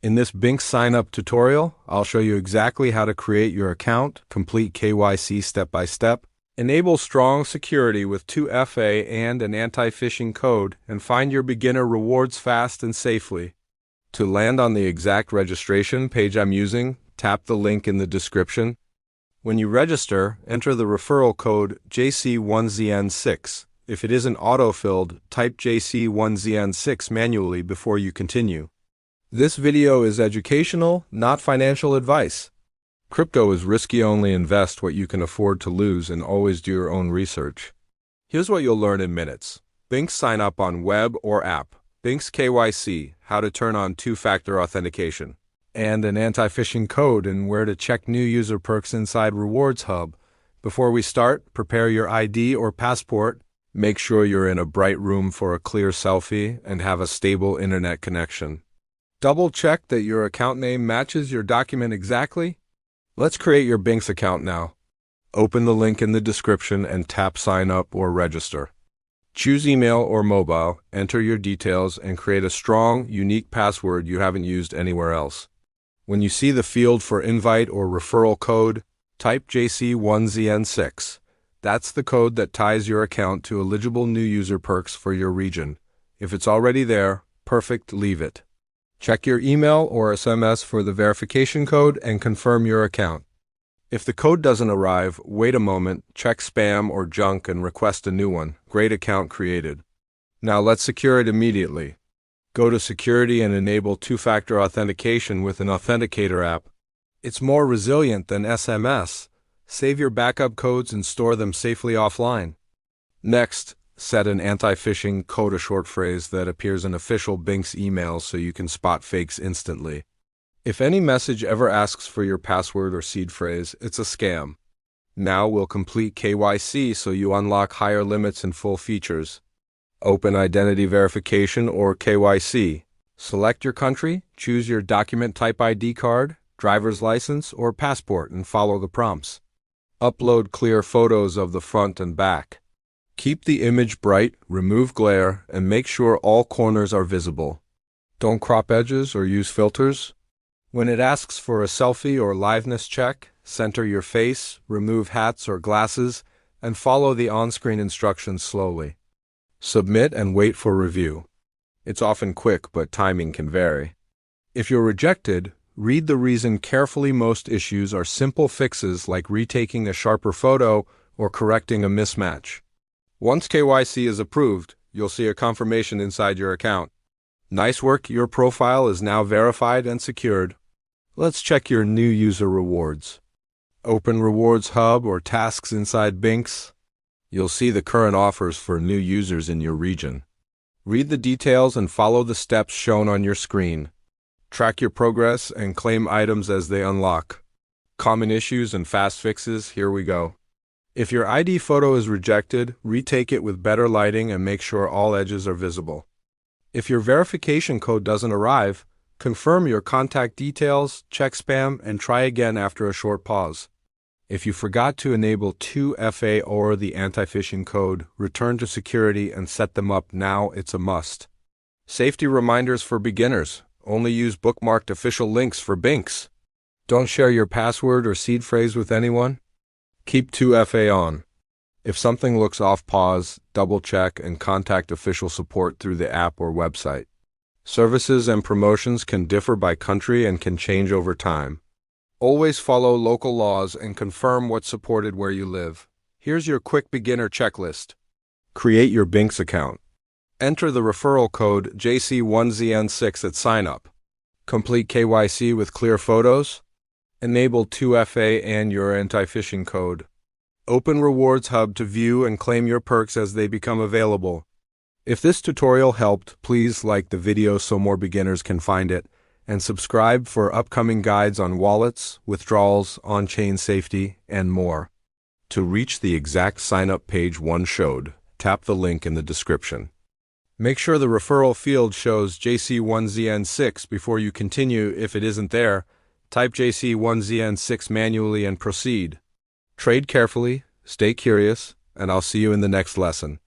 In this BingX Sign Up tutorial, I'll show you exactly how to create your account, complete KYC step-by-step, enable strong security with 2FA and an anti-phishing code, and find your beginner rewards fast and safely. To land on the exact registration page I'm using, tap the link in the description. When you register, enter the referral code JC1ZN6. If it isn't auto-filled, type JC1ZN6 manually before you continue. This video is educational, not financial advice. Crypto is risky. Only invest what you can afford to lose and always do your own research. Here's what you'll learn in minutes. BingX Sign Up on web or app. BingX KYC, how to turn on two-factor authentication. And an anti-phishing code and where to check new user perks inside Rewards Hub. Before we start, prepare your ID or passport. Make sure you're in a bright room for a clear selfie and have a stable internet connection. Double-check that your account name matches your document exactly. Let's create your BingX account now. Open the link in the description and tap Sign Up or Register. Choose email or mobile, enter your details, and create a strong, unique password you haven't used anywhere else. When you see the field for invite or referral code, type JC1ZN6. That's the code that ties your account to eligible new user perks for your region. If it's already there, perfect, leave it. Check your email or SMS for the verification code and confirm your account. If the code doesn't arrive, wait a moment, check spam or junk and request a new one. Great account created. Now let's secure it immediately. Go to Security and enable two-factor authentication with an authenticator app. It's more resilient than SMS. Save your backup codes and store them safely offline. Next, set an anti-phishing code, a short phrase that appears in official BingX emails so you can spot fakes instantly. If any message ever asks for your password or seed phrase, it's a scam. Now we'll complete KYC so you unlock higher limits and full features. Open Identity Verification or KYC. Select your country, choose your document type ID card, driver's license, or passport and follow the prompts. Upload clear photos of the front and back. Keep the image bright, remove glare, and make sure all corners are visible. Don't crop edges or use filters. When it asks for a selfie or liveness check, center your face, remove hats or glasses, and follow the on-screen instructions slowly. Submit and wait for review. It's often quick, but timing can vary. If you're rejected, read the reason carefully. Most issues are simple fixes like retaking a sharper photo or correcting a mismatch. Once KYC is approved, you'll see a confirmation inside your account. Nice work, your profile is now verified and secured. Let's check your new user rewards. Open Rewards Hub or tasks inside BingX. You'll see the current offers for new users in your region. Read the details and follow the steps shown on your screen. Track your progress and claim items as they unlock. Common issues and fast fixes, here we go. If your ID photo is rejected, retake it with better lighting and make sure all edges are visible. If your verification code doesn't arrive, confirm your contact details, check spam, and try again after a short pause. If you forgot to enable 2FA or the anti-phishing code, return to security and set them up now. It's a must. Safety reminders for beginners. Only use bookmarked official links for BingX. Don't share your password or seed phrase with anyone. Keep 2FA on. If something looks off, pause, double-check, and contact official support through the app or website. Services and promotions can differ by country and can change over time. Always follow local laws and confirm what's supported where you live. Here's your quick beginner checklist. Create your BingX account. Enter the referral code JC1ZN6 at Sign Up. Complete KYC with clear photos. Enable 2FA and your anti-phishing code. Open Rewards Hub to view and claim your perks as they become available. If this tutorial helped, please like the video so more beginners can find it, and subscribe for upcoming guides on wallets, withdrawals, on-chain safety, and more. To reach the exact sign-up page one showed, tap the link in the description. Make sure the referral field shows JC1ZN6 before you continue. If it isn't there, type JC1ZN6 manually and proceed. Trade carefully, stay curious, and I'll see you in the next lesson.